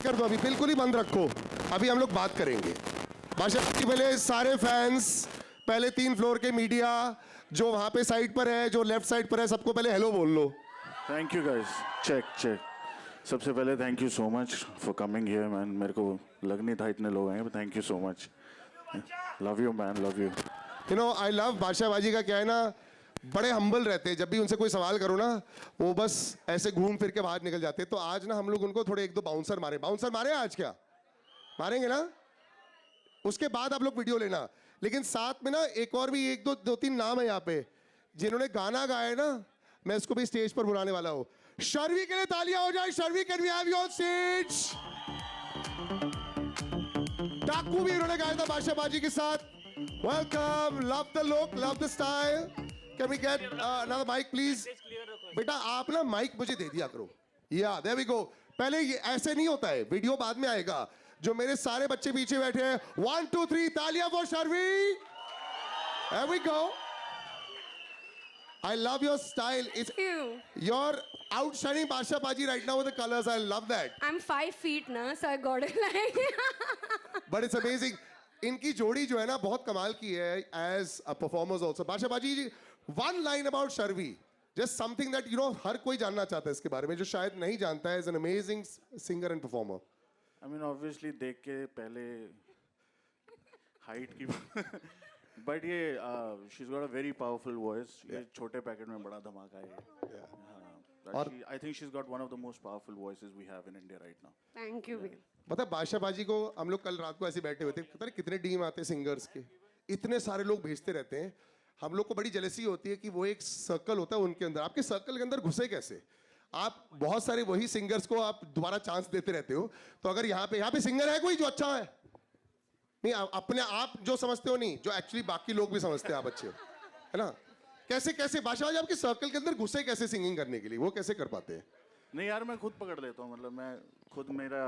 कर दो, अभी बिल्कुल ही बंद रखो, अभी हम लोग बात करेंगे। बादशाह जी पहले सारे फैंस, पहले 3 फ्लोर के मीडिया जो वहां पे साइड पर है, जो लेफ्ट साइड पर है, सबको पहले हेलो बोल लो। Thank you guys, check. सबसे पहले thank you so much for coming here man. मेरे को लग नहीं था इतने लोग आएंगे, thank you so much. Love you man, love you. You know I love Badshah बाजी का क्या है ना, बड़े हम्बल रहते हैं। जब भी उनसे कोई सवाल करो ना, वो बस ऐसे घूम फिर के बाहर निकल जाते हैं। तो आज ना हम लोग उनको थोड़े 1-2 बाउंसर मारे आज, क्या मारेंगे ना? उसके बाद आप लोग वीडियो लेना। लेकिन साथ में ना एक और भी 1-2-3 नाम है यहाँ पे जिन्होंने गाना गाया है ना, मैं इसको भी स्टेज पर बुलाने वाला हूँ। शर्वी के लिए तालियां हो जाए। Sharvi, can we have you on stage? Daaku भी उन्होंने गाया था बादशाह बाजी के साथ। Welcome, love the look, love the style. Can we get another mic please? बेटा आप ना माइक मुझे दे दिया करो। या देयर वी गो। पहले ये ऐसे नहीं होता है, वीडियो बाद में आएगा। जो मेरे सारे बच्चे पीछे बैठे हैं, 1 2 3 तालियां for शर्वी। There we go. I love your style. It's you're outshining Basha Baji right now with the colors. I love that. I'm 5 feet now, so I got it like. But it's amazing. इनकी जोड़ी जो है ना बहुत कमाल की है as a performers also. Basha Baji ji, one line about Sharvi. Just something that you know हर कोई जानना चाहता है इसके बारे में, जो शायद नहीं जानता है. Is an amazing singer and performer. I mean obviously देख के पहले हाइट की बट ये she's got a very powerful voice. ये छोटे पैकेट में बड़ा धमाका है। और I think she's got one of the most powerful voices we have in India right now. Thank you. मतलब बादशाह बाजी को हम लोग कल रात को ऐसे बैठे हुए थे, पता नहीं कितने डीएम आते हैं सिंगर्स के, इतने सारे लोग भेजते रहते हैं। हम लोग को बड़ी जेलसी होती है कि वो एक सर्कल होता है उनके अंदर, आपके सर्कल के अंदर घुसे कैसे? आप बहुत सारे वही सिंगर्स को आप दोबारा चांस देते रहते हो। तो अगर यहाँ पे सिंगर है कोई जो अच्छा है? नहीं, अपने आप जो समझते हो नहीं, जो एक्चुअली बाकी लोग भी समझते हैं आप अच्छे हो, है ना? कैसे बादशाह जी आपके सर्कल के अंदर घुसे कैसे सिंगिंग करने के लिए, वो कैसे कर पाते हैं? नहीं यार, मैं खुद पकड़ लेता हूँ, मतलब मैं खुद, मेरा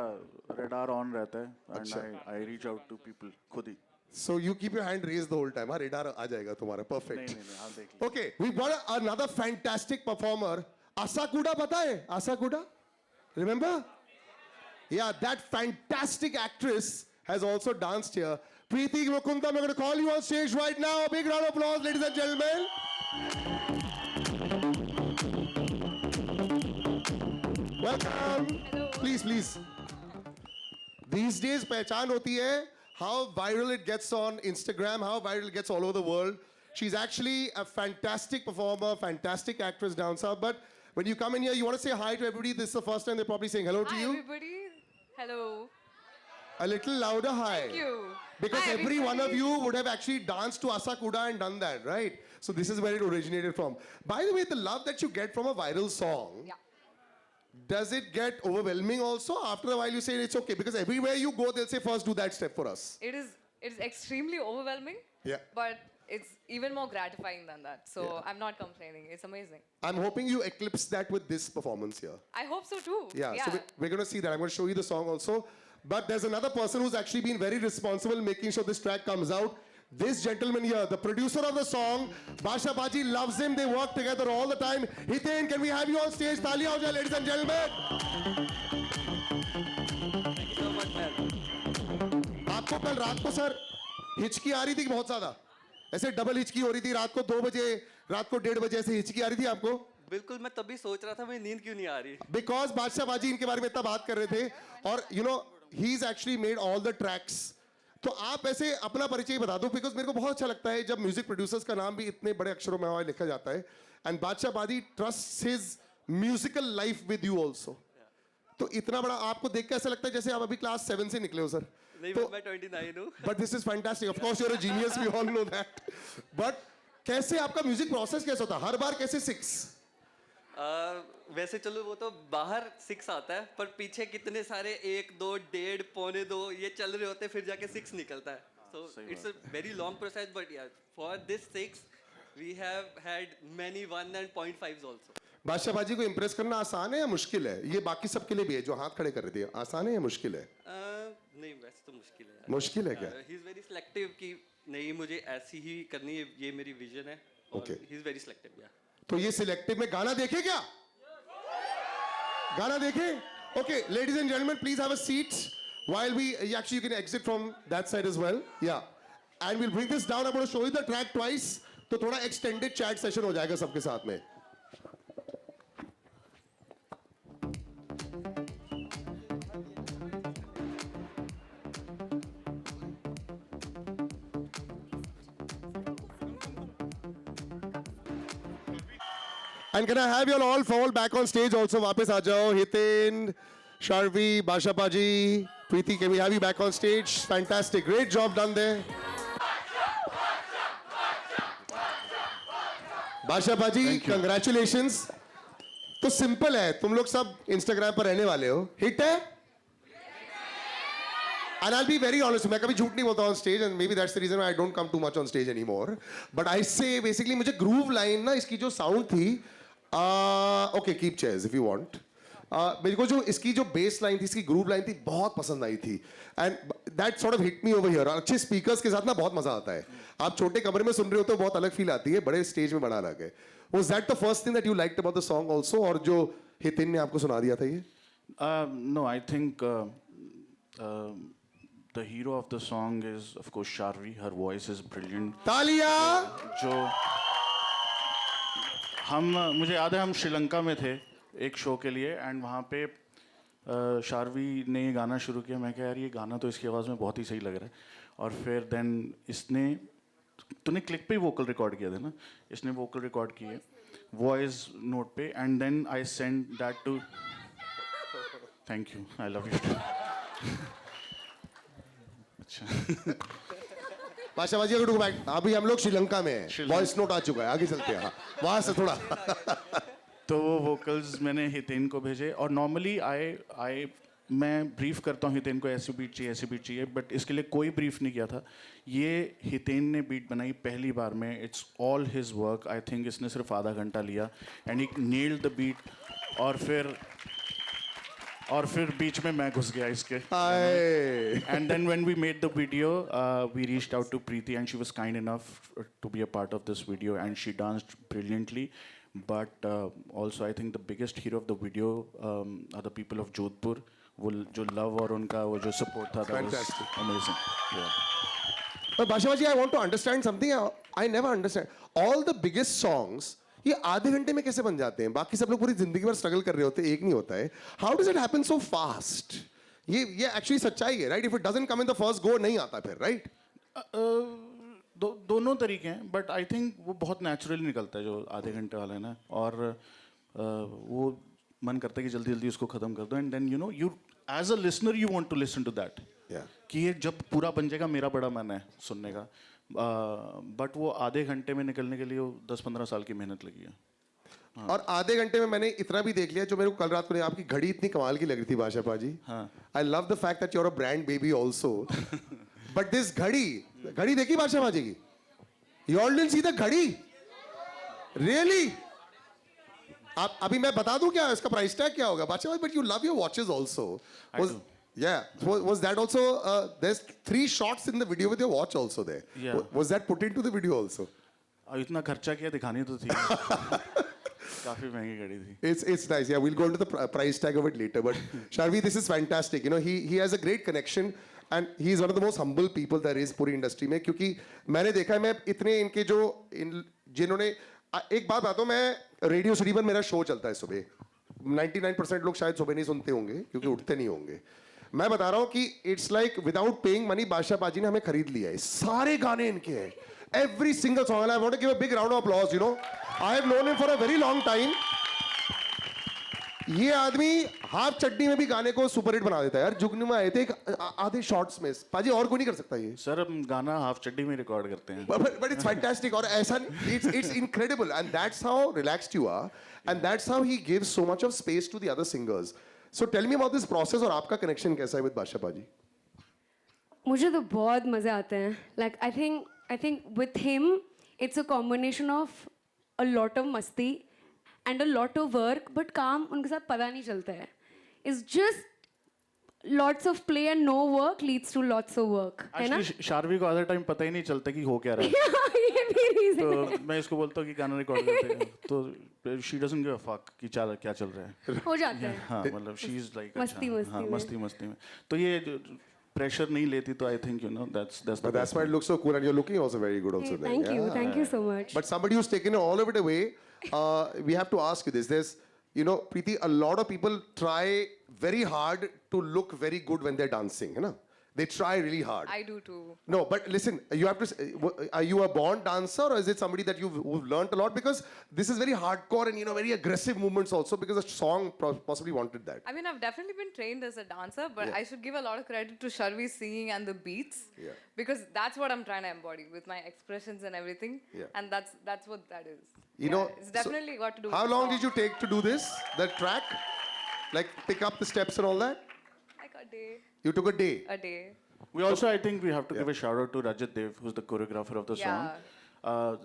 रेडार ऑन रहता है and I reach out to people खुद ही। So you keep your hand raised the whole time. हाँ, रेडार आ जाएगा तुम्हारा, perfect. नहीं, हाँ देख लो। Okay, we got another fantastic performer. Asakuda पता है? Asakuda? Remember? Yeah, that fantastic actress has also danced here. Preeti Mukunda, I'm going to call you on stage right now. A big round of applause, ladies and gentlemen. Welcome. Hello. Please. These days, पहचान होती है how viral it gets on Instagram, how viral it gets all over the world. She's actually a fantastic performer, fantastic actress down south. But when you come in here, you want to say hi to everybody. This is the first time they're probably saying hello to Hi you. everybody. Hello. A little louder hi. Thank you. Because Hi, every one of everybody. you would have actually danced to Asakuda and done that, right? So this is where it originated from. By the way, the love that you get from a viral song, Yeah. does it get overwhelming also? After a while you say it's okay, because everywhere you go they'll say first do that step for us. It is extremely overwhelming. Yeah. But it's even more gratifying than that. So Yeah. I'm not complaining. It's amazing. I'm hoping you eclipse that with this performance here. I hope so too. Yeah. So we're going to see that. I'm going to show you the song also. But there's another person who's actually been very responsible making sure this track comes out. This gentleman here, the producer of the song, Basha Baji loves him. They work together all the time. Hiten, can we have you on stage? Talia ho jaye, ladies and gentlemen. Thank you so much, man. आपको कल रात को sir हिचकी आ रही थी बहुत ज्यादा, ऐसे डबल हिचकी हो रही थी रात को 2 बजे, रात को 1:30 बजे ऐसे हिचकी आ रही थी आपको? बिल्कुल, मैं तभी सोच रहा था मैं नींद क्यों नहीं आ रही। बिकॉज बादशाह बाजी इनके बारे में इतना बात कर रहे थे, और you know he is actually made all the tracks. तो आप ऐसे अपना परिचय बता दो, बिकॉज मेरे को बहुत अच्छा लगता है जब म्यूजिक प्रोड्यूसर्स का नाम भी इतने बड़े अक्षरों में लिखा जाता है। एंड बादशाह बाजी trust his musical life with you also. तो इतना बड़ा आपको देख के ऐसा लगता है जैसे आप अभी क्लास 7 से निकले हो सर। नहीं, तो, मैं 29 हूँ। But this is fantastic, of course you are a genius, we all know that. But कैसे आपका म्यूजिक प्रोसेस कैसे होता है? हर बार कैसे 6? वैसे चलो वो तो बाहर 6 आता है, पर पीछे कितने सारे 1 2 1.5 पौने 2 ये चल रहे होते हैं, फिर जाके 6 निकलता है। So it's a very long process, but yeah for this 6 we have had many 1 and 0.5s also. Badshah बाजी को इम्प्रेस करना आसान है या मुश्किल है? ये बाकी सबके लिए भी है जो हाथ खड़े कर रहे थे, आसान है या मुश्किल है? नहीं, वैसे तो मुश्किल है यार। मुश्किल है क्या? ही इज वेरी सिलेक्टिव कि नहीं मुझे ऐसी ही करनी है, ये मेरी विजन है। Okay. He is very selective. या तो ये सिलेक्टिव में गाना देखे क्या? गाना देखे? Okay, ladies and gentlemen, please have a seat. While we actually you can exit from that side as well. Yeah. And we'll bring this down. I'm going to show you the track twice. तो थोड़ा extended chat session हो जाएगा सबके साथ में. And can I have you all fall back on stage also? वापस आ जाओ. Hitin, Sharvi, Basha Paji, Preeti, can we have you back on stage? Fantastic. Great job done there. Basha Paji, congratulations. तो simple है, तुम लोग सब Instagram पर रहने वाले हो. हिट है? And I'll be very honest, मैं कभी झूठ नहीं बोलता on stage, and maybe that's the reason why I don't come too much on stage anymore. But I say basically मुझे groove line ना इसकी जो sound थी, okay keep chairs if you want. मेरे को जो इसकी जो bass line थी, इसकी groove line थी, बहुत पसंद आई थी. And that sort of hit me over here. अच्छे speakers के साथ ना बहुत मजा आता है. आप छोटे कमरे में सुन रहे हो तो बहुत अलग feel आती है, बड़े stage में बड़ा अलग है. Was that the first thing that you liked about the song also, और जो हितिन ने आपको सुना दिया था ये? No, I think the hero of the song is, of course, Sharvi. Her voice is brilliant. तालियां! जो मुझे याद है हम श्रीलंका में थे एक शो के लिए एंड वहाँ पे शारवी ने ये गाना शुरू किया. मैं कहा यार ये गाना तो इसकी आवाज़ में बहुत ही सही लग रहा है. और फिर देन इसने तूने क्लिक पे ही वोकल रिकॉर्ड किया था ना. इसने वोकल रिकॉर्ड किए वॉइस नोट पे and then I send that to. Thank you, I love you. अच्छा बादशाह बाजी अगर बैक अभी हम लोग श्रीलंका में हैं. वॉइस नोट आ चुका है, आगे चलते हैं. वहां से थोड़ा तो वो वोकल्स मैंने हितेन को भेजे और नॉर्मली आई मैं ब्रीफ करता हूँ हितेन को ऐसी बीट चाहिए बट इसके लिए कोई ब्रीफ नहीं किया था. ये हितेन ने बीट बनाई पहली बार में. It's all his work. I think इसने सिर्फ आधा घंटा लिया and he nailed the beat. और फिर बीच में मैं घुस गया इसके. And then when we made the video we reached out to Preeti and she was kind enough to be a part of this video and she danced brilliantly. But also I think the biggest hero of the video are the people of Jodhpur. वो जो love और उनका वो जो support था that was amazing. But Basha Baji, I want to understand something. I never understand. All the biggest songs ये आधे घंटे में कैसे बन जाते हैं? बाकी सब लोग पूरी जिंदगी भर स्ट्रगल कर रहे होते हैं, एक नहीं होता है. How does it happen so fast? ये एक्चुअली सच्चाई है, right? If it doesn't come in the first go नहीं आता फिर, राइट? दोनों तरीके हैं बट आई थिंक वो बहुत नेचुरली निकलता है जो आधे घंटे वाला है ना. और वो मन करता है कि जल्दी जल्दी उसको खत्म कर दो and then you know you as a listener you want to listen to that कि ये जब पूरा बन जाएगा मेरा बड़ा मन है सुनने का. बट वो आधे घंटे में निकलने के लिए 10-15 साल की मेहनत लगी है. और आधे घंटे में मैंने इतना भी देख लिया जो मेरे को कल रात को आपकी घड़ी इतनी कमाल की लग रही थी Badshah paaji. I love the fact that you are a brand baby also. But this घड़ी देखी बादशाह पाजी की? You all didn't see the घड़ी? रियली? आप अभी मैं बता दूं क्या इसका प्राइस टैग क्या होगा बादशाह? But you love your watches also. Yeah. Was that also? There's 3 shots in the video with your watch also there. Yeah. Was that put into the video also? इतना खर्चा किया दिखानी तो थी. काफी महंगी घड़ी थी. It's nice. Yeah, we'll go into the price tag of it later. But Sharvi, this is fantastic. You know, he has a great connection and he is one of the most humble people there is पूरी industry में. क्योंकि मैंने देखा है मैं इतने इनके जो जिन्होंने एक बात बताता हूँ. मैं रेडियो सिटी पर मेरा शो चलता है सुबह. 99% लोग शायद सुबह नहीं सुनते होंगे क्योंकि उठते नहीं होंगे. मैं बता रहा हूं कि it's like without paying money बादशाह पाजी ने हमें खरीद लिया है. सारे गाने इनके हैं. Every single song. I want to give a big round of applause. You know, I have known him for a very long time. ये आदमी हाफ चड्डी में भी गाने को सुपर हिट बना देता है यार. जुगनू में आए थे आधे शॉट्स में. पाजी और कोई नहीं कर सकता ये. सर हम गाना हाफ चड्डी में रिकॉर्ड करते हैं. But it's fantastic. और ऐसा it's incredible and that's how relaxed you are and that's how he gives so much of space to the other singers. So tell me about this process और आपका connection कैसा है with बादशाह पाजी? मुझे तो बहुत मज़े आते हैं. Like I think with him it's a combination of a lot of मस्ती and a lot of work, but काम उनके साथ पता नहीं चलता है. It's just lots of play and no work leads to lots of work, है ना? एक्चुअली शार्वी को आधा टाइम पता ही नहीं चलता कि हो क्या रहा है ये भी reason है. तो मैं इसको बोलता हूँ कि गाना रिकॉर्ड करते हैं तो she doesn't give a fuck कि क्या चल रहा है हो जाता है. हाँ मतलब शी इज लाइक मस्ती हाँ में. मस्ती में तो ये प्रेशर नहीं लेती तो I think you know that's But that's why it looks so cool, and you're looking also very good also. then. Thank you so much. But somebody who's taken all of it away, we have to ask you this. There's, you know, Preeti, a lot of people try very hard to look very good when they're dancing, you know? They try really hard. I do too. No, but listen, you have to. Are you a born dancer, or is it somebody that who've learned a lot? Because this is very hardcore and very aggressive movements also. Because the song possibly wanted that. I mean, I've definitely been trained as a dancer, but I should give a lot of credit to Sharvi's singing and the beats. Yeah. Because that's what I'm trying to embody with my expressions and everything. Yeah. And that's what that is. You know, it's definitely got to do How with the long song. did you take to do this? That track, like pick up the steps and all that. Like a day. You took a day. A day. We also, I think, we have to give a shout out to Rajat Dev, who's the choreographer of the song.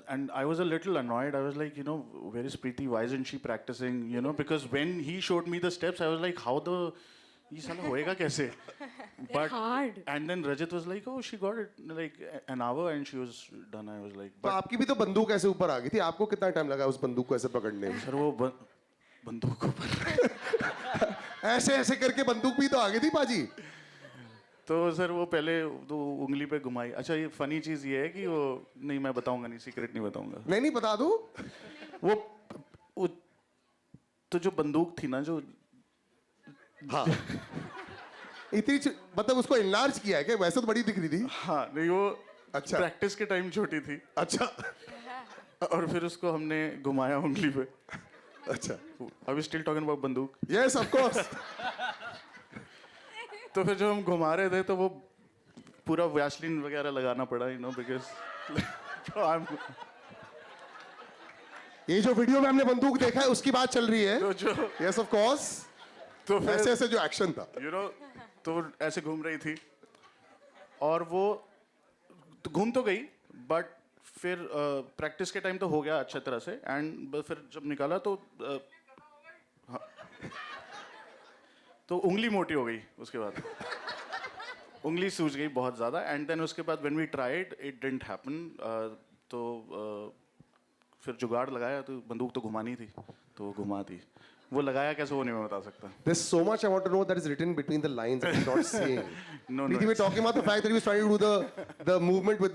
And I was a little annoyed. I was like, where is Preeti? Why isn't she practicing? Because when he showed me the steps, I was like, how the ये साला होएगा कैसे? But hard. and then Rajat was like, oh, she got it like an hour and she was done. I was like, तो but आपकी भी तो बंदूक ऐसे ऊपर आ गई थी. आपको कितना टाइम लगा उस बंदूक को ऐसे पकड़ने में? सर वो बंदूक को ऐसे ऐसे करके बंदूक भी तो आ गई थी पाजी. तो सर वो पहले तो उंगली पे घुमाई. अच्छा ये फनी चीज ये है कि वो नहीं मैं बताऊंगा नहीं सीक्रेट नहीं बताऊंगा. नहीं बता दूं. वो तो जो बंदूक थी ना जो हाँ. मतलब उसको इनलार्ज किया है क्या? वैसे तो बड़ी दिख रही थी. हाँ नहीं वो अच्छा. प्रैक्टिस के टाइम छोटी थी अच्छा. और फिर उसको हमने घुमाया उंगली पे. अच्छा. अभी स्टिल टॉकिंग अबाउट बंदूक. Yes of course. तो फिर जब हम घुमा रहे थे तो वो पूरा वैसलीन वगैरह लगाना पड़ा बिकॉज ये जो वीडियो में हमने बंदूक देखा है उसकी बात चल रही है. तो जो यस ऑफ कोर्स. तो ऐसे फिर ऐसे जो एक्शन था. तो वो ऐसे घूम रही थी और वो तो घूम तो गई बट फिर प्रैक्टिस के टाइम तो हो गया अच्छी तरह से एंड फिर जब निकाला तो तो उंगली मोटी हो गई उसके बाद. उंगली सूज गई बहुत ज़्यादा एंड देन उसके बाद when we tried it didn't happen. तो फिर जुगाड़ लगाया तो बंदूक तो घुमानी थी तो घुमा दी. वो लगाया कैसे वो नहीं मैं बता सकता. There's so much I want to know that is written between the lines that he's not saying. No, Preeti, we're talking about the fact that he was trying to do the movement with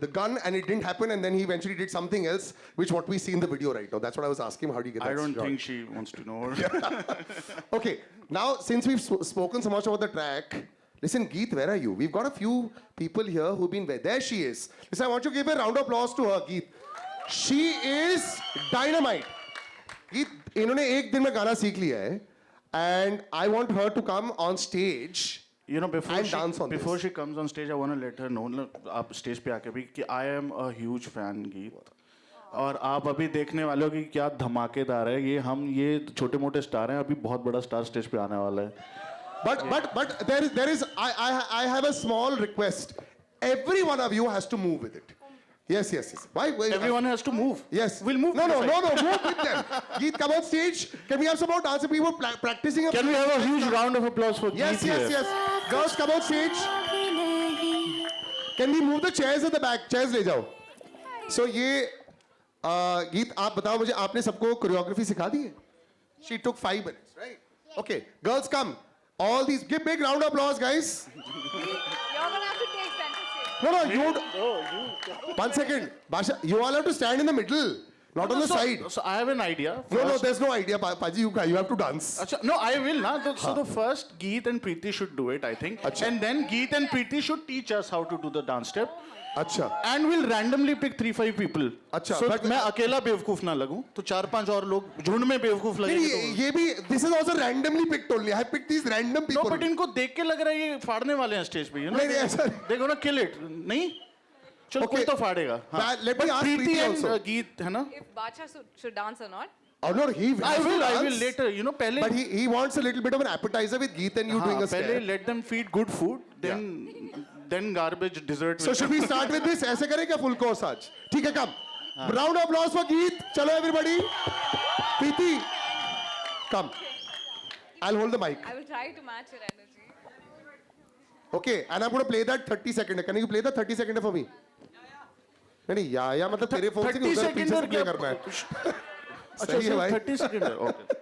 the gun and it didn't happen and then he eventually did something else which what we see in the video right now. That's what I was asking him. How do you get that I don't shot? think she wants to know. Okay, now since we've spoken so much about the track, listen, Geet, where are you? We've got a few people here who've been there. She is. Listen, I want you to give a round of applause to her, Geet. She is dynamite. Geet, इन्होंने एक दिन में गाना सीख लिया है and I want her to come on stage. Before And dance on this. she comes on stage, I want to let her know आप stage पे आके भी कि I am a huge fan गीत. और आप अभी देखने वाले हो कि क्या धमाकेदार है ये छोटे मोटे स्टार हैं. अभी बहुत बड़ा स्टार स्टेज पे आने वाला है. But there is I have a small request. Every one of you has to move with it. Yes. Why? Everyone has to move. Yes. We'll move. No, to the side. move with them. Geet, come on stage. Can we have some more dancers? People practicing. Can we have a huge round of applause for Yes. Geet here? Girls, come on stage. Can we move the chairs at the back? Chairs ले जाओ. So ये गीत आप बताओ मुझे आपने सबको choreography सिखा दी है? She took 5 minutes, right? Okay, girls come. All these, give big round of applause, guys. You're gonna have to take center stage. No, you. 1 second, Basha, you all have to stand in the middle, not on the side. So I have an idea. No, First- there's no idea, Paji. You have to dance. Achha, no, I will na. So the first Geet and Preeti should do it, I think. Achha. And then Geet and Preeti should teach us how to do the dance step. अच्छा. And we'll randomly pick 3-5 people. अच्छा, So but- मैं अकेला बेवकूफ ना लगूं, तो 4-5 और लोग झुंड में बेवकूफ नहीं, लगेंगे. ये भी this is also randomly picked only. I picked these random तो people. बट इनको देख के लग रहा है ये फाड़ने वाले हैं स्टेज पे. नहीं, ऐसा नहीं. They're gonna kill it. नहीं? चलो Okay. कोई तो फाड़ेगा. Let me But ask Preeti Preeti and also. Geet है ना? If Bacha should dance or not. Oh no, he I has to will dance. later. पहले. But he wants a little bit of an appetizer with Geet and you doing हाँ, a step. पहले let them feed good food, then garbage dessert. So should we start with this? ऐसे करें क्या full course आज? ठीक है, come. Round of applause for Geet. चलो everybody. Preeti, come. I'll hold the mic. I will try to match your energy. Okay, and I'm going to play that 30 second. Can you play the 30 second for me? नहीं या मतलब तेरे phone से नहीं 30 उधर पीछे से सेकंड प्ले करना है. अच्छा सही है भाई. 30 सेकंड है okay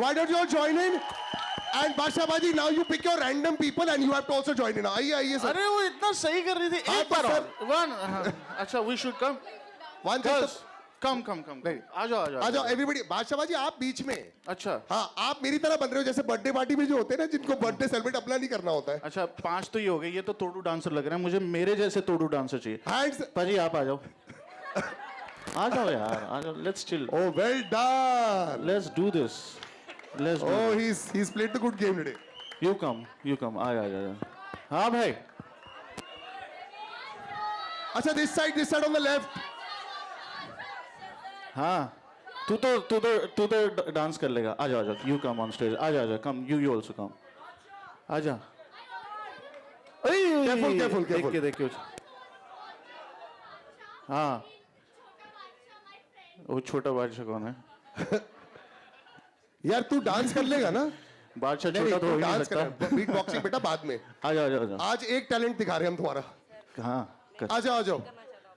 Why don't you all join in? And Basha Baji, now you pick your random people and you have to also join in. आइए आइए सर. अरे वो इतना सही कर रही थी हाँ, एक बार सर. और वन अच्छा we should come One girls just come come come आ जाओ आ जाओ एवरीबॉडी. बादशाह बाजी आप बीच में. अच्छा हाँ आप मेरी तरह बन रहे हो जैसे बर्थडे पार्टी में जो होते हैं ना जिनको बर्थडे सेलिब्रेट अपना नहीं करना होता है. अच्छा 5 तो ये हो गए ये तो तोड़ू डांसर लग रहा है मुझे मेरे जैसे तोड़ू डांसर चाहिए हैंड्स. पाजी आप आ जाओ आ जाओ यार आ जाओ let's chill Oh well done. Let's do this let's Oh he's played the good game today. You come आ जा हाँ भाई अच्छा this side on the left. हाँ तू तो डांस कर लेगा आ जाओ यू कम ऑन स्टेज आ जा कम यू आल्सो कम आ जा Careful. देख के हाँ वो छोटा बादशाह कौन है यार तू डांस कर लेगा ना. बादशाह नहीं छोटा तो हो तू ही नहीं डांस सकता कर. बीट बॉक्सिंग बेटा बाद में. आ जाओ आज एक टैलेंट दिखा रहे हैं हम तुम्हारा. हाँ आ जाओ.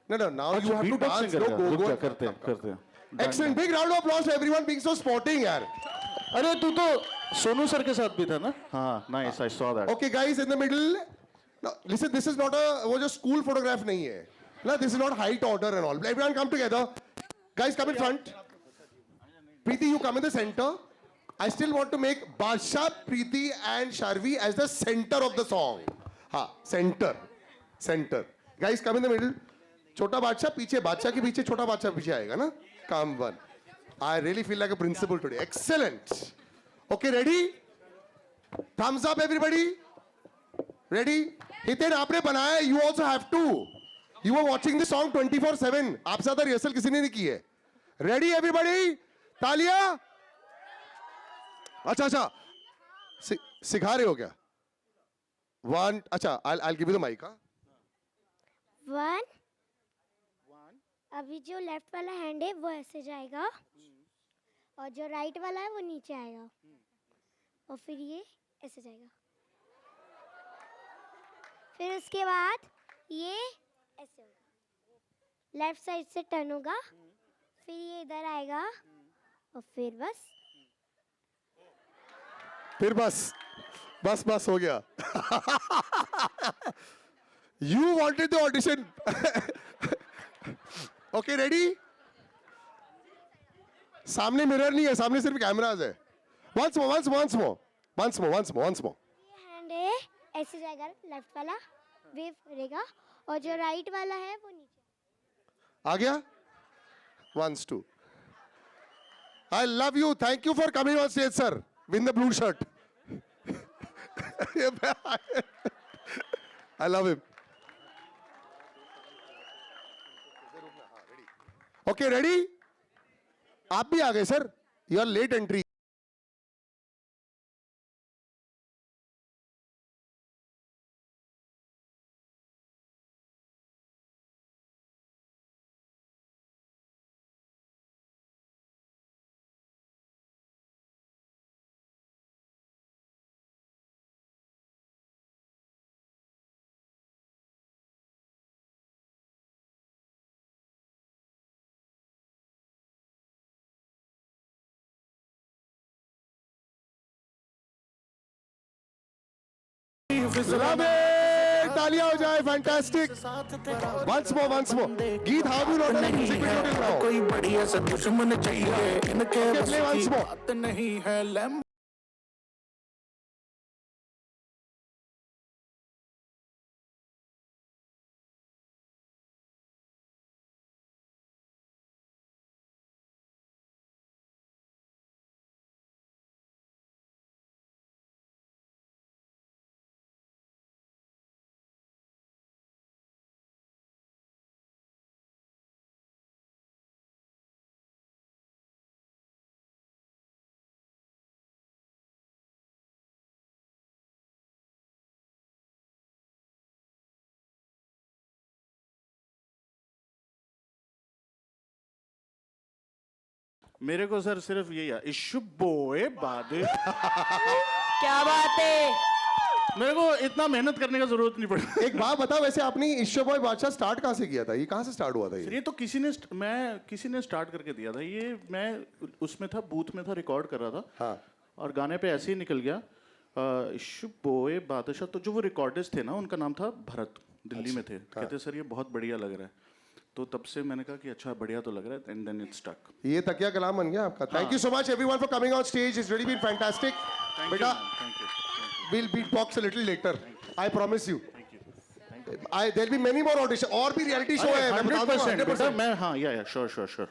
No now you have to dance. Go. करते हैं Excellent. Big round of applause to everyone being so sporting यार. अरे तू तो सोनू सर के साथ भी था ना हाँ nice I saw that Okay guys in the middle. Now listen this is not a वो जो school photograph नहीं है. No this is not height order and all. Everyone come together. Guys come in front. Preeti you come in the center. I still want to make Basha, Preeti and Sharvi as the center of the song. हाँ center. Guys come in the middle. छोटा बादशाह पीछे बादशाह के पीछे छोटा बादशाह पीछे आएगा ना. Come one. I really feel like a principal today. Excellent. Okay ready? Thumbs up everybody. Ready? Hiten आपने बनाया है. You also have to. You were watching the song 24/7. आपसे ज़्यादा रिहर्सल किसी ने नहीं की है. Ready everybody? तालियां. अच्छा सिखा रहे हो क्या? One. अच्छा I'll give you the mic. One अभी जो लेफ्ट वाला हैंड है वो ऐसे जाएगा और जो राइट वाला है वो नीचे आएगा और फिर ये ऐसे जाएगा. फिर उसके बाद ये ऐसे होगा लेफ्ट साइड से टर्न होगा फिर ये इधर आएगा और फिर बस हो गया. You wanted the audition. Okay, ready? सामने मिरर नहीं है, सामने सिर्फ कैमराज है. Once more. ये हैंड है ऐसे जाएगा लेफ्ट वाला वेव करेगा और जो राइट वाला है वो नीचे. आ गया? 1, 2. I love you. Thank you for coming on stage, sir. Win the blue shirt. I love him. Okay, ready? आप भी आ गए sir. You are late entry. Love it! तालियां हो जाए. Fantastic. Once more. गीत how do you know the music video till now? कोई बढ़िया सा दुश्मन चाहिए इनके Okay, बस play once की more. बात नहीं है लैम्ब मेरे को सर सिर्फ यही है इशु बोए बादे क्या बात है। मेरे को इतना मेहनत करने का जरूरत नहीं पड़ी। एक बात बताओ, वैसे आपने ईश्वर बॉय बादशाह स्टार्ट कहाँ से किया था? ये कहाँ से स्टार्ट हुआ था ये? ये तो किसी ने स्टार्ट करके दिया था ये। मैं उसमें था, बूथ में था, रिकॉर्ड कर रहा था। हाँ। और गाने पे ऐसे ही निकल गया इशु बोए बादशाह। तो जो वो रिकॉर्डिस्ट थे ना, उनका नाम था भरत, दिल्ली में थे। कहते सर ये बहुत बढ़िया लग रहा है। तो तब से मैंने कहा कि अच्छा बढ़िया तो लग रहा है, एंड देन इट स्टक। ये तकिया कलाम बन गया आपका। Thank you so much everyone for coming on stage, it's really been fantastic. बेटा thank you. we'll beatbox a little later, I promise you. There'll be many more audition, और भी reality show है, मैं बता दूंगा 100%। मैं हाँ या श्योर।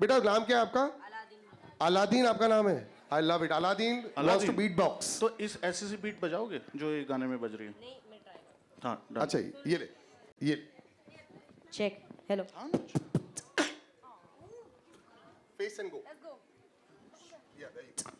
बेटा नाम क्या है आपका? अलादीन आपका नाम है। I love it. Aladdin wants to beat box। तो इस ऐसे बीट बजाओगे जो ये गाने में बज रही है? नहीं, मैं ट्राई। हाँ done। अच्छा ये ले, ये check. Hello. face and go। Let's go। Yeah, there you go।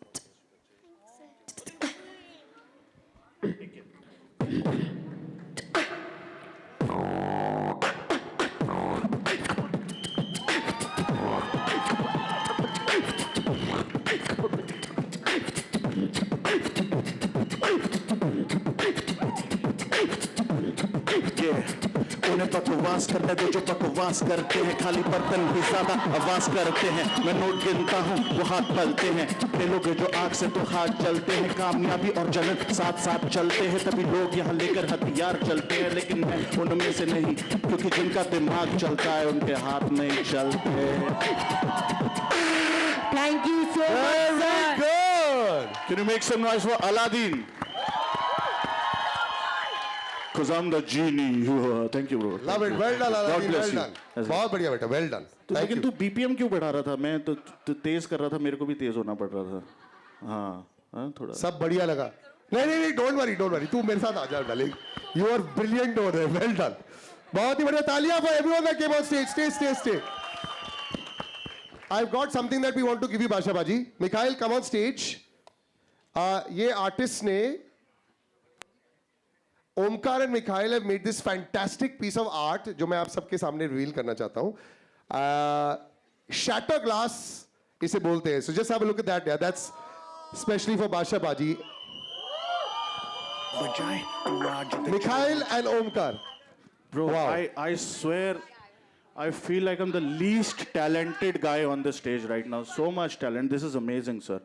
उन्हें बकवास करने दो जो बकवास करते हैं, खाली बर्तन भी ज्यादा आवाज करते हैं। मैं नोट गिनता हूँ वो हाथ पलते हैं, अपने लोग जो आग से तो हाथ चलते हैं। कामयाबी और जलन साथ साथ चलते हैं, तभी लोग यहाँ लेकर हथियार चलते हैं। लेकिन मैं उनमें से नहीं, क्योंकि जिनका दिमाग चलता है उनके हाथ नहीं चलते। Thank you so much. Good। Can you make some noise for Aladdin? Because I'm the genie. Thank you, bro. Love it। Well done, God Aladdin। bless Well you. done। बहुत बढ़िया बेटा। Well done। तो Thank लेकिन you। तू BPM क्यों बढ़ा रहा था? मैं तो तेज कर रहा था, मेरे को भी तेज होना पड़ रहा था। हाँ थोड़ा। सब बढ़िया लगा। नहीं, डोंट वरी। तू मेरे साथ आ जा darling. You are brilliant over there. Well done. बहुत ही बढ़िया। तालियां for everyone that came on stage. Stay. I've got something that we want to give you, बादशाह बाजी। Mikhail, come on stage। ये आर्टिस्ट ने, Omkar and Mikhail have made this fantastic piece of art जो मैं आप सबके सामने रिवील करना चाहता हूं। शैटर ग्लास इसे बोलते हैं। So just have a look at that। Yeah, that's especially for बादशाह बाजी। Mikhail and Omkar। Bro, Wow। I swear, I feel like I'm the least talented guy on the stage right now. So much talent. This is amazing, sir.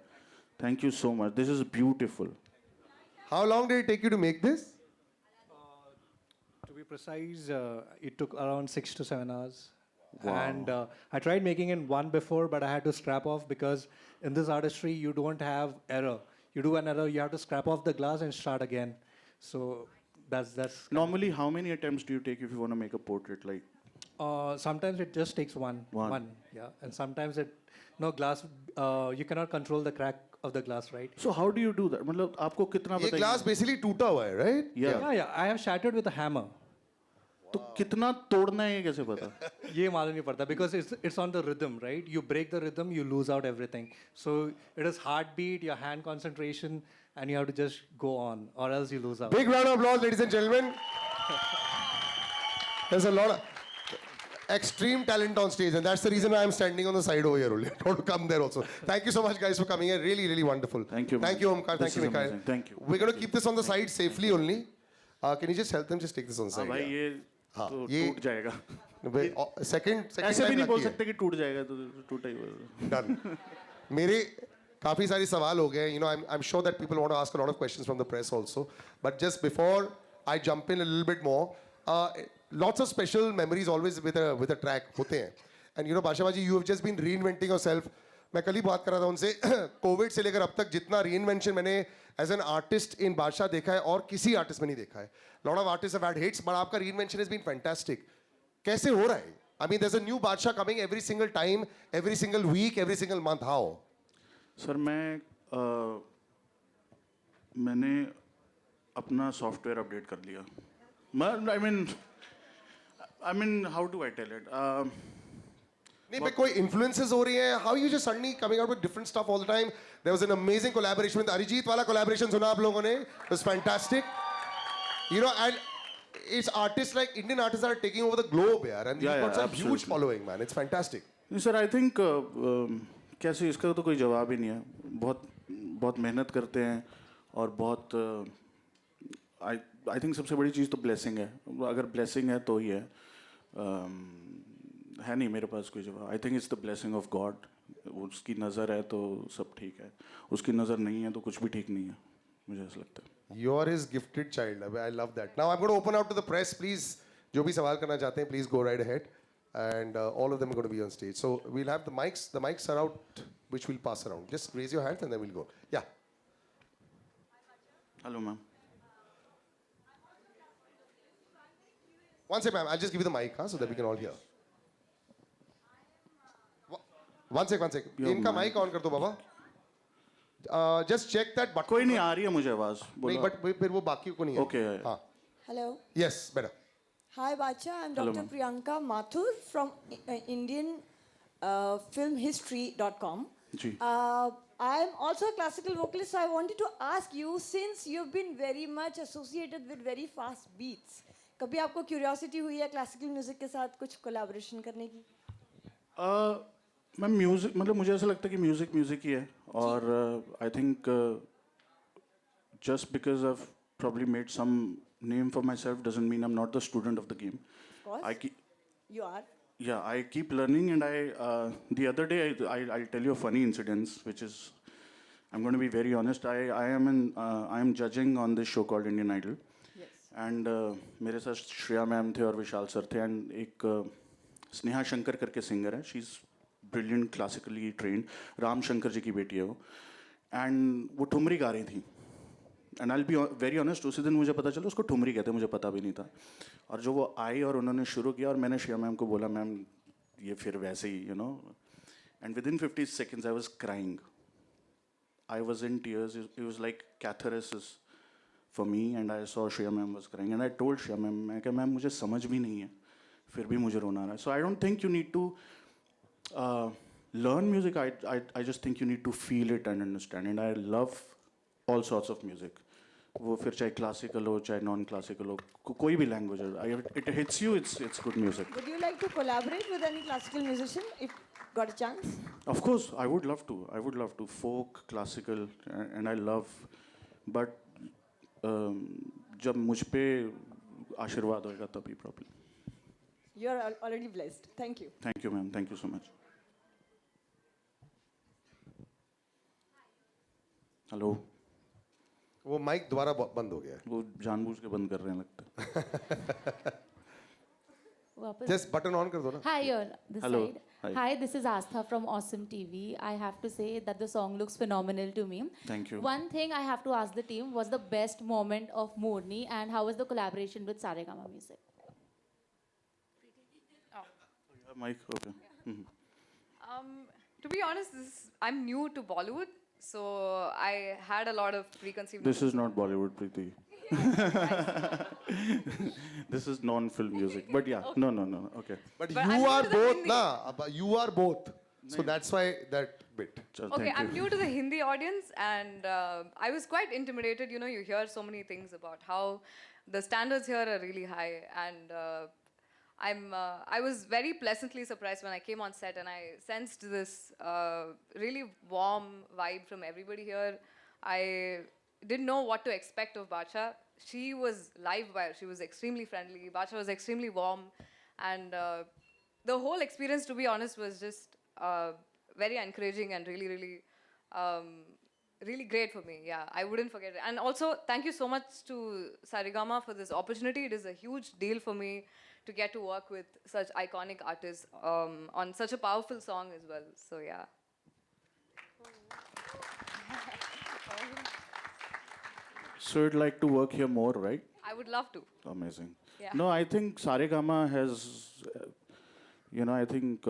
Thank you so much. This is beautiful. How long did it take you to make this? To be precise, it took around 6 to 7 hours. Wow. And I tried making it one before, but I had to scrap off because in this artistry, you don't have error. You do an error, you have to scrap off the glass and start again. So that's Normally, how many attempts do you take if you want to make a portrait? Like, sometimes it just takes one, yeah. And sometimes glass, you cannot control the crack of the glass, right? so how do you do that? मतलब आपको कितना ये बताइए? glass basically टूटा हुआ है, right? Yeah. I have shattered with a hammer. तो कितना तोड़ना है ये कैसे पता? ये मालूम नहीं पड़ता because it's on the rhythm, right? You break the rhythm, you lose out everything. So it is heartbeat, your hand concentration, and you have to just go on, or else you lose out. Big round of applause, ladies and gentlemen. There's a lot of... extreme talent on stage, and that's the reason why I'm standing on the side over here only. I want to come there also. Thank you so much, guys, for coming here. Really, really wonderful. Thank you, man. Thank you, Omkar. This Thank you, is Mikhail. amazing. Thank you. We're going to keep this on the side safely only. Can you just help them just take this on the हाँ side? भाई yeah? ये हाँ, तो ये- टूट जाएगा Second ऐसे भी time नहीं बोल lucky है. सकते कि टूट जाएगा तो टूटा ही होगा Done. मेरे काफी सारी सवाल हो गए. You know, I'm sure that people want to ask a lot of questions from the press also. But just before I jump in a little bit more, lots of special memories always with a track होते हैं. And you know, Basha Baji, you have just been reinventing yourself. मैं कल ही बात कर रहा था उनसे. Covid से लेकर अब तक जितना reinvention मैंने as an artist in Basha देखा है और किसी artist में नहीं देखा है. Lot of artists have had hits, but आपका reinvention has been fantastic. कैसे हो रहा है? I mean, there's a new Badshah coming every single time, every single week, every single month. How? Sir मैंने अपना सॉफ्टवेयर अपडेट कर लिया I mean how do I tell it नहीं, but कोई influences हो रही हैं? How you just suddenly coming out with different stuff all the time? There was an amazing collaboration with Arijit वाला collaboration सुना आप लोगों ने? It was fantastic. You know, and it's artists like Indian artists are taking over the globe, yaar, and Yeah, you've got yeah, such huge absolutely. following, man. It's fantastic. Sir I think कैसे इसका तो कोई जवाब ही नहीं है बहुत बहुत मेहनत करते हैं और बहुत आई थिंक सबसे बड़ी चीज़ तो ब्लेसिंग है अगर ब्लेसिंग है तो ही है है नहीं मेरे पास कोई जवाब I think it's the blessing of God उसकी नज़र है तो सब ठीक है उसकी नज़र नहीं है तो कुछ भी ठीक नहीं है मुझे ऐसा लगता है You're his gifted child. I love that. Now I'm going to open out to the press. Please, जो भी सवाल करना चाहते हैं, please go right ahead. And all of them are going to be on stage. So we'll have the mics. The mics are out, which we'll pass around. Just raise your hands and then we'll go. Yeah. Hello ma'am One second, ma'am. I'll just give you the mic, so that we can all hear. One sec. इनका mic on कर दो, बाबा. Just check that button. कोई नहीं आ रही है मुझे आवाज़ नहीं, बोलो but फिर वो बाकी को नहीं है. Okay. हाँ. Hello. Yes, better. Hi, Bacha. I'm Hello, Dr. ma'am. Priyanka Mathur from IndianFilmHistory.com. Ji I'm also a classical vocalist, so I wanted to ask you, since you've been very much associated with very fast beats, कभी आपको curiosity हुई है classical music के साथ कुछ collaboration करने की? Ma'am music मतलब मुझे ऐसा लगता है कि म्यूज़िक ही है और I think just because I probably made some name for myself doesn't mean I'm not the student of the game. Of course. You are. Yeah, I keep learning, and the other day I'll tell you a funny incident, which is I'm going to be very honest. I am judging on this show called Indian Idol. Yes. And मेरे साथ Shreya ma'am थे और विशाल sir थे and एक स्नेहा शंकर करके singer है she is brilliant classically trained Ram Shankar ji की बेटी है वो एंड वो ठुमरी गा रही थी and I be very honest उसी दिन मुझे पता चला उसको ठुमरी कहते मुझे पता भी नहीं था और जो वो आई और उन्होंने शुरू किया और मैंने श्रेया मैम को बोला मैम ये फिर वैसे ही you know and within 50 seconds I was crying I was in tears it was like catharsis for me and I saw Shreya ma'am was crying and I told Shreya ma'am मैं कहा ma'am मुझे समझ भी नहीं है फिर भी मुझे रोना आ रहा है so I don't think you need to learn music I just think you need to feel it and understand and I love all sorts of music वो फिर चाहे classical हो चाहे non classical हो कोई भी language हो it hits you it's good music Would you like to collaborate with any classical musician if got a chance? Of course I would love to folk classical and I love but जब मुझ पे आशीर्वाद होएगा तभी problem You are already blessed. Thank you. Thank you ma'am thank you so much hello वो mic दोबारा बंद हो गया है. वो जानबूझ के बंद कर रहे हैं लगता है Just button on कर दो ना. Hi, you're this Hello. side. Hi. Hi, this is Astha from Awesome TV. I have to say that the song looks phenomenal to me. Thank you. One thing I have to ask the team was the best moment of Morni and how was the collaboration with Saregama Music? Mic okay To be honest, I'm new to Bollywood, so I had a lot of preconceived this is not Bollywood Preeti this is non-film music but yeah no okay But But you I'm are new to the both Hindi. ना. But you are both. So that's why that bit. Chal, Okay, thank I'm you. new to the Hindi audience, and I was quite intimidated. You know, you hear so many things about how the standards here are really high, and I was very pleasantly surprised when I came on set and I sensed this really warm vibe from everybody here. I didn't know what to expect of Bacha. She was live wire. She was extremely friendly. Bacha was extremely warm, and the whole experience, to be honest, was just very encouraging and really, really, really great for me. Yeah, I wouldn't forget it. And also, thank you so much to Saregama for this opportunity. It is a huge deal for me to get to work with such iconic artists on such a powerful song as well. So yeah. So you'd like to work here more, right? I would love to. Amazing. Yeah. No, I think Saregama has, I think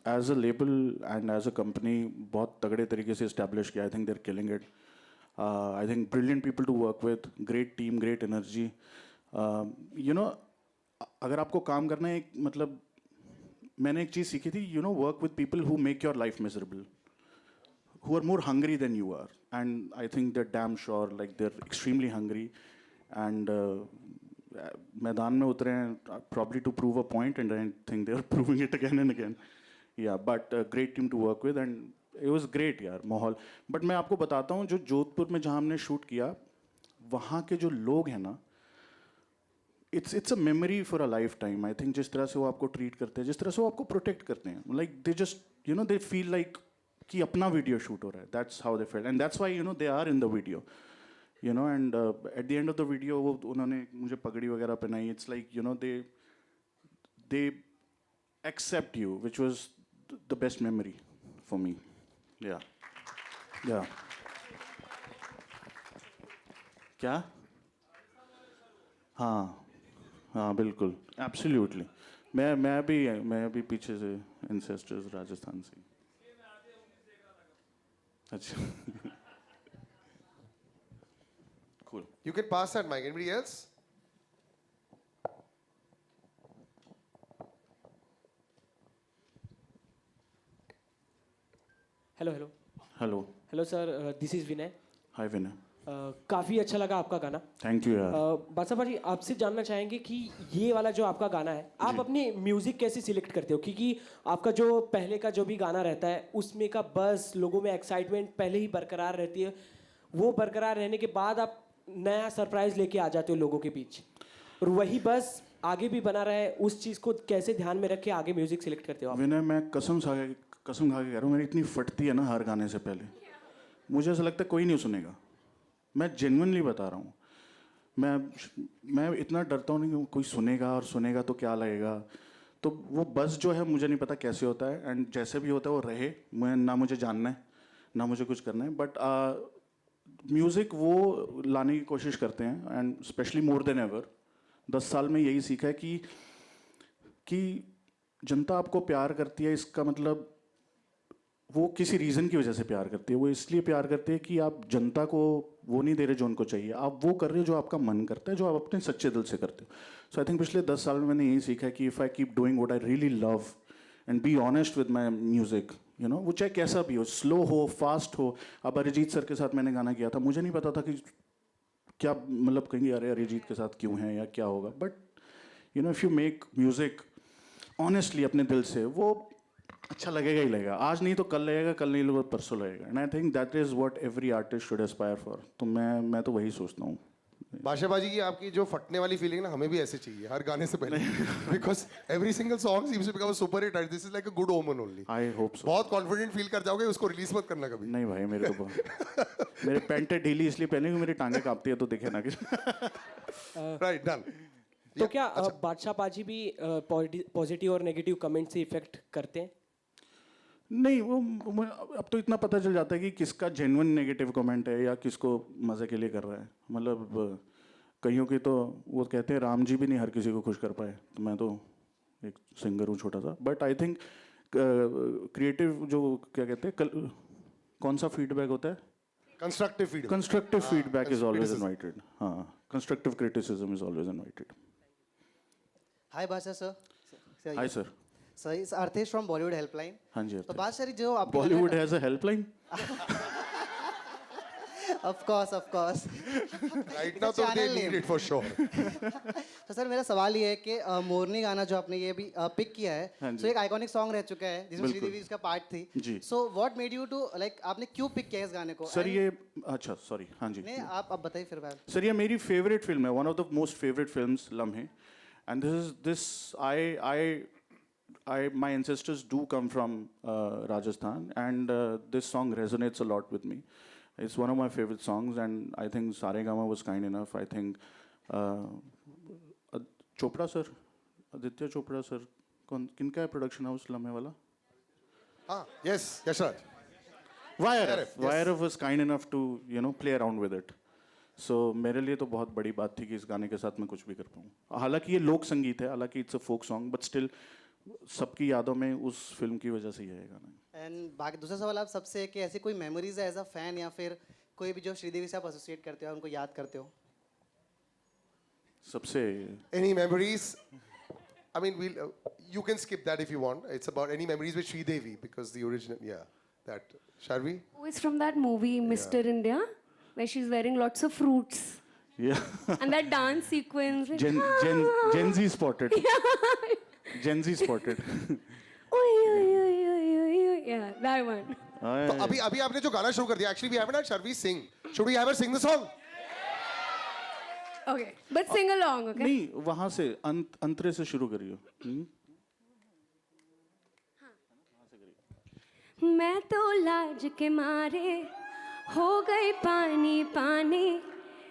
as a label and as a company, बहुत तगड़े तरीके से establish किया. I think they're killing it. I think brilliant people to work with, great team, great energy. अगर आपको काम करना है, मतलब मैंने एक चीज़ सीखी थी, work with people who make your life miserable, who are more hungry than you are. And I think they're damn sure, like they're extremely hungry. And मैदान में उतरे हैं probably to prove a point, and I think they're proving it again and again. Yeah, but a great team to work with, and it was great यार माहौल. But मैं आपको बताता हूँ, जो जोधपुर में जहाँ हमने शूट किया, वहाँ के जो लोग हैं ना, it's a memory for a lifetime. I think जिस तरह से वो आपको treat करते हैं, जिस तरह से वो आपको protect करते हैं, like they just they feel like कि अपना video shoot हो रहा है. That's how they felt, and that's why they are in the video. And at the end of the video वो उन्होंने मुझे पगड़ी वगैरह पहनाई. It's like they accept you, which was the best memory for me. Yeah. क्या? हाँ बिल्कुल, absolutely. मैं भी पीछे से ancestors राजस्थान से. अच्छा. Cool. You can pass that mic. Anybody else? Hello sir, this is Vinay. Hi Vinay. काफ़ी अच्छा लगा आपका गाना. Thank you यार. बादशाह भाजी, आपसे जानना चाहेंगे कि ये वाला जो आपका गाना है, आप अपनी म्यूज़िक कैसे सिलेक्ट करते हो? क्योंकि आपका जो पहले का जो भी गाना रहता है, उसमें का बस लोगों में एक्साइटमेंट पहले ही बरकरार रहती है. वो बरकरार रहने के बाद आप नया सरप्राइज लेके आ जाते हो लोगों के बीच, और वही बस आगे भी बना रहे. उस चीज़ को कैसे ध्यान में रख के आगे म्यूज़िक सिलेक्ट करते हो आप? विनय, मैं कसम खा के कह रहा हूँ, मेरी इतनी फटती है ना हर गाने से पहले, मुझे ऐसा लगता है कोई नहीं सुनेगा. मैं जेन्युइनली बता रहा हूँ. मैं इतना डरता हूँ नहीं कि कोई सुनेगा, और सुनेगा तो क्या लगेगा. तो वो बस जो है मुझे नहीं पता कैसे होता है, एंड जैसे भी होता है वो रहे. मैं ना मुझे जानना है ना मुझे कुछ करना है, बट म्यूज़िक वो लाने की कोशिश करते हैं. And specially more than ever 10 साल में यही सीखा है कि जनता आपको प्यार करती है, इसका मतलब वो किसी रीज़न की वजह से प्यार करती है. वो इसलिए प्यार करती है कि आप जनता को वो नहीं दे रहे जो उनको चाहिए, आप वो कर रहे हो जो आपका मन करता है, जो आप अपने सच्चे दिल से करते हो. सो आई थिंक पिछले 10 साल में मैंने यही सीखा है कि if I keep doing what I really love and be honest with my music, वो चाहे कैसा भी हो, स्लो हो, फास्ट हो. अब अरिजीत सर के साथ मैंने गाना किया था, मुझे नहीं पता था कि क्या मतलब कहेंगे अरे अरिजीत के साथ क्यों है या क्या होगा. But if you make music honestly अपने दिल से, वो अच्छा लगेगा ही लगेगा. आज नहीं तो कल लगेगा, कल नहीं लगेगा परसों लगेगा. And I think that is what every artist should Aspire for. तो मैं तो वही सोचता हूँ. बादशाह बाजी की आपकी जो फटने वाली फीलिंग ना, हमें भी ऐसे चाहिए हर गाने से पहले, because every single song seems to become a super hit. This is like a good omen only. I hope so. बहुत कॉन्फिडेंट फील कर जाओगे, उसको रिलीज मत करना कभी. नहीं भाई, मेरे को मेरे पैंटें ढीली इसलिए पहने कि मेरी टांगें कांपती है, तो दिखे ना कि. Right, done. तो क्या बादशाह बाजी भी पॉजिटिव और नेगेटिव कमेंट से इफेक्ट करते हैं? नहीं, वो अब तो इतना पता चल जाता है कि किसका जेन्युइन नेगेटिव कमेंट है या किसको मज़े के लिए कर रहा है. मतलब कईयों की तो वो कहते हैं राम जी भी नहीं हर किसी को खुश कर पाए. तो मैं तो एक सिंगर हूँ छोटा सा. बट आई थिंक क्रिएटिव जो क्या कहते हैं, कौन सा फीडबैक होता है? Constructive feedback is always invited. हाँ, constructive criticism is always invited. Hi Badshah sir. Hi sir. Sir, इस अर्थेश फ्रॉम बॉलीवुड हेल्पलाइन. हाँ जी. तो बादशाह जो आप Bollywood has a helpline. Of course. Right now, so they need it for sure. तो सर मेरा सवाल ये है कि मोरनी गाना जो आपने ये भी पिक किया है, सो एक आइकॉनिक सॉन्ग रह चुका है जिसमें श्रीदेवी इसका पार्ट थी. जी. So what made you to like आपने क्यों पिक किया इस गाने को? सर ये अच्छा सॉरी हाँ जी. नहीं आप बताइए फिर मैं. सर ये मेरी फेवरेट फिल्म है, one of the most favourite films Lamhe. And this my ancestors do come from Rajasthan, and this song resonates a lot with me. It's one of my favorite songs, and I think Saregama was kind enough. I think Chopra sir, Aditya Chopra sir, किनका है production house लम्हे वाला? हाँ, yes, Raj. YRF was kind enough to play around with it. So मेरे लिए तो बहुत बड़ी बात थी कि इस गाने के साथ मैं कुछ भी कर पाऊँ. हालांकि ये लोक संगीत है, हालांकि it's a folk song, but still सबकी यादों में उस फिल्म की वजह से ही है गाना. एंड बाकी दूसरा सवाल आप सबसे कि ऐसी कोई मेमोरीज है एज अ फैन या फिर कोई भी जो श्रीदेवी से आप एसोसिएट करते हो उनको याद करते हो? सबसे Any memories? I mean, you can skip that if you want. It's about any memories with Sridevi because the original, that. Sharvi? Oh, it's from that movie, Mr. India, where she's wearing lots of fruits. Yeah. And that dance sequence. Like, Gen Z spotted. Gen Z spotted. Yeah, that one. तो अभी आपने जो गाना शुरू कर दिया, actually we haven't had Sharvi sing. Should we have her sing the song? Okay, but sing along, okay? नहीं, वहाँ से अंतरे से शुरू करियो. मैं तो लाज के मारे हो गई पानी पानी,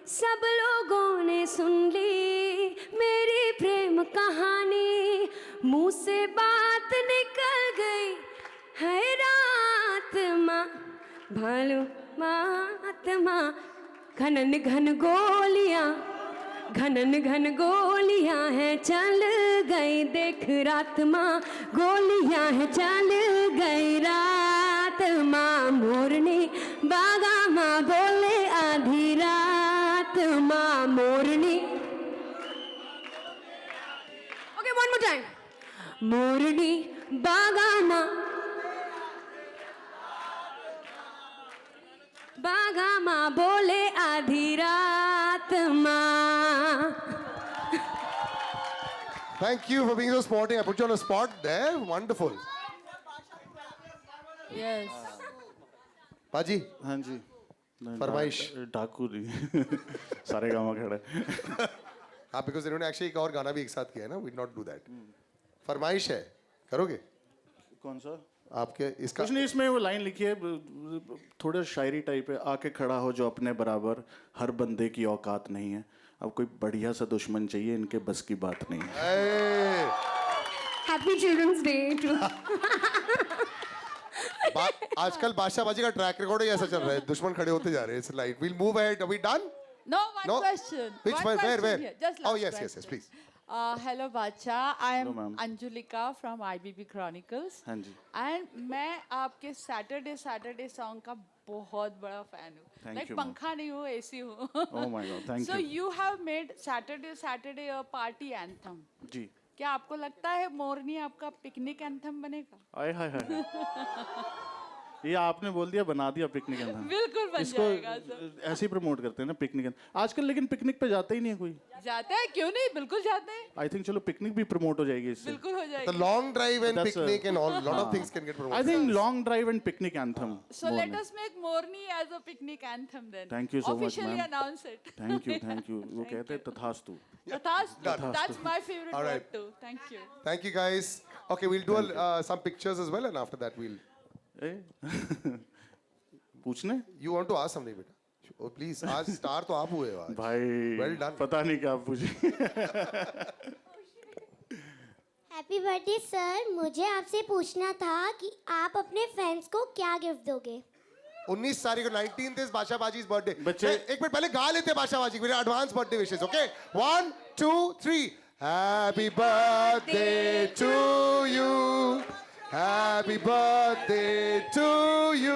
सब लोगों ने सुन ली मेरी प्रेम कहानी, मुंह से बात निकल गई है रात माँ भालू महात्मा, घनन घन गोलियाँ हैं चल गई देख रात माँ, गोलियाँ हैं चल गई रात माँ, मोरनी बागा माँ बोले आधी रात माँ, मोरनी. Okay, one more time. मोरनी बागा माँ बोले आधी रात माँ. Thank you for being so sporting. I put you on a spot there. Wonderful. Yes. Baji, हाँ जी. फरमाइश. डाकू नहीं. सारे गामा खड़ा है. हाँ, because इन्होंने actually एक और गाना भी एक साथ किया है ना. We did not do that. फरमाइश है. करोगे? कौन सा? आपके इसका कुछ नहीं, इसमें वो लाइन लिखी है थोड़ा शायरी टाइप है. आके खड़ा हो जो अपने बराबर, हर बंदे की औकात नहीं है, अब कोई बढ़िया सा दुश्मन चाहिए, इनके बस की बात नहीं है. Happy Children's Day to आजकल बादशाहबाजी का ट्रैक रिकॉर्ड ही ऐसा चल रहा है, दुश्मन खड़े होते जा रहे हैं. It's like we'll move ahead. Are we done? No, one question. Which one one? question Where? here. Just Oh last yes, question. please. Hello Bacha, I am Hello, ma'am. Anjulika from IBB Chronicles. हाँ जी. And मैं आपके Saturday song का बहुत बड़ा fan हूँ. Thank like you, ma'am. पंखा नहीं हूँ, AC हूँ. Oh my God, thank so you. you have made Saturday a party anthem. जी. क्या आपको लगता है मोरनी आपका पिकनिक एंथम बनेगा? आय हाय हाय. ये आपने बोल दिया, बना दिया पिकनिक एंथम. बिल्कुल बन इसको जाएगा सर. ऐसे ही प्रमोट करते हैं ना पिकनिक एंथम आजकल, लेकिन पिकनिक पे जाता ही नहीं है कोई. जाते हैं क्यों नहीं, बिल्कुल जाते हैं. आई थिंक चलो पिकनिक भी प्रमोट हो जाएगी इससे. बिल्कुल हो The जाएगी. long drive and That's picnic and all, lot of things can get I promoted. Think long drive and picnic anthem. So let us make Morni as a picnic anthem then. Thank you so much, Officially ma'am. announce it. Thank you. वो कहते हैं तथास्तु. Tathastu. That's my favorite All word right. too. Thank you. Thank you guys. Okay, we'll do some pictures as well, and after that we'll. पूछने You want to ask something, beta? Oh, please. आज star तो आप हुए हो आज. भाई. Well done. पता नहीं क्या पूछे. हैप्पी बर्थडे सर, मुझे आपसे पूछना था कि आप अपने फैंस को क्या गिफ्ट दोगे? 19 तारीख को 19th is बादशाहबाजी's birthday. बच्चे- एक मिनट पहले गा लेते हैं बादशाहबाजी मेरे advance birthday wishes. Okay 1 2 3 happy birthday to you, happy birthday to you,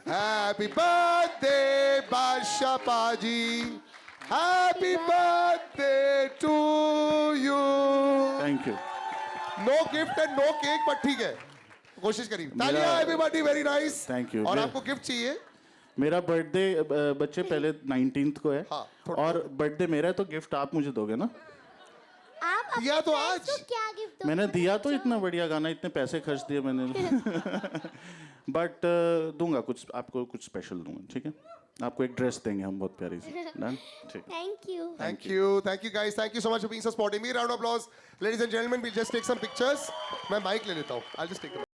happy birthday बादशाहबाजी, happy birthday to you. Thank you. No gift and no cake, but ठीक है, कोशिश करी. तालियां everybody, very nice. Thank you. और आपको gift चाहिए? मेरा बर्थडे बच्चे पहले 19th को है हाँ, और बर्थडे मेरा है तो गिफ्ट आप मुझे दोगे ना? आप अपने दिया तो friends आज। को क्या गिफ्ट मैंने दिया तो इतना बढ़िया गाना, इतने पैसे खर्च दिए मैंने। बट दूंगा कुछ आपको, कुछ स्पेशल दूंगा, ठीक है? आपको एक ड्रेस देंगे हम बहुत प्यारी सी। डन? ठीक। Thank you Thank you guys. Thank you so much for being so sporty. Me round of applause. Ladies and gentlemen, we'll just take some pictures. मैं mic ले लेता हूँ. I'll just take the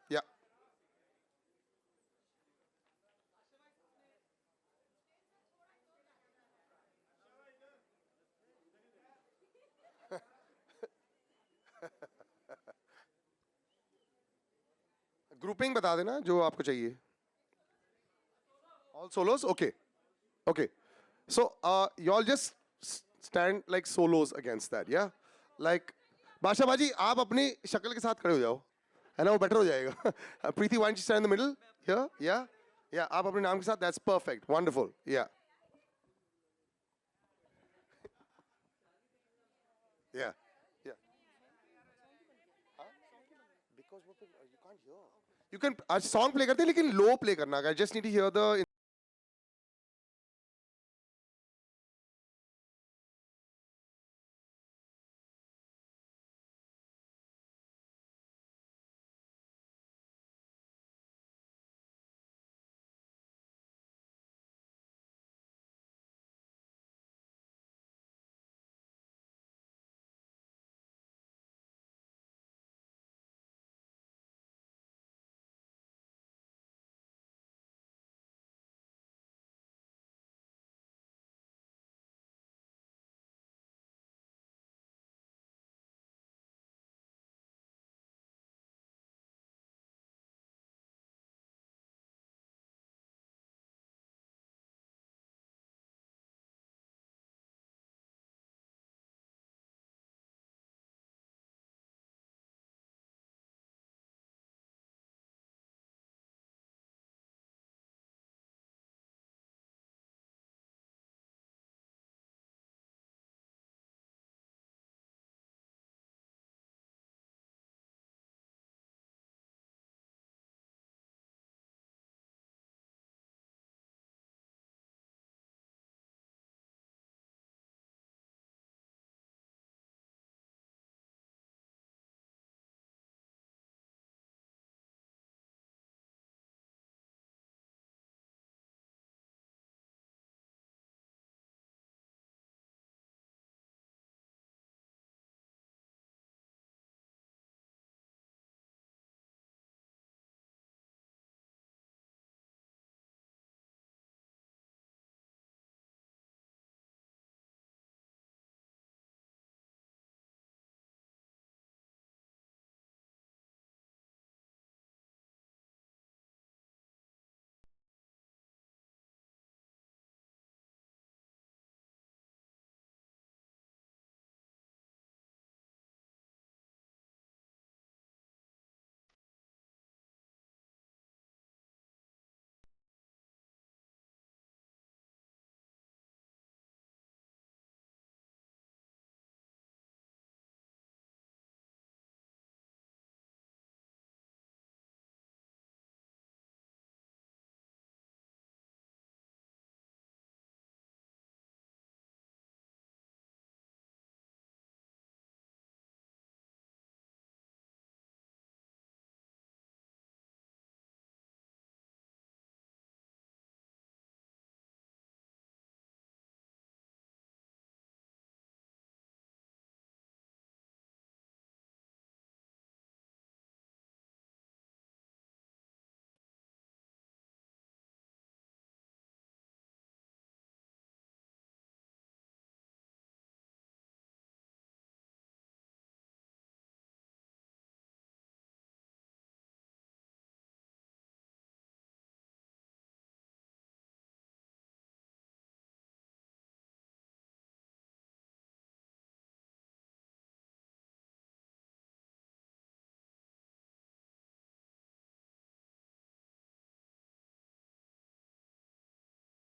Yeah. Grouping बता देना जो आपको चाहिए. All solos? Okay. Okay. So, y'all just stand like solos against that, yeah? Like, बादशाह बाजी, आप अपनी शक्ल के साथ खड़े हो जाओ, है ना? वो बेटर हो जाएगा. प्रीति, why don't you stand in the middle? Here? Yeah? Yeah, आप अपने नाम के साथ, that's perfect. Wonderful. Yeah. Yeah. Yeah. Huh? Because you can't hear. You can song play करते हैं लेकिन low play करना. I just need to hear the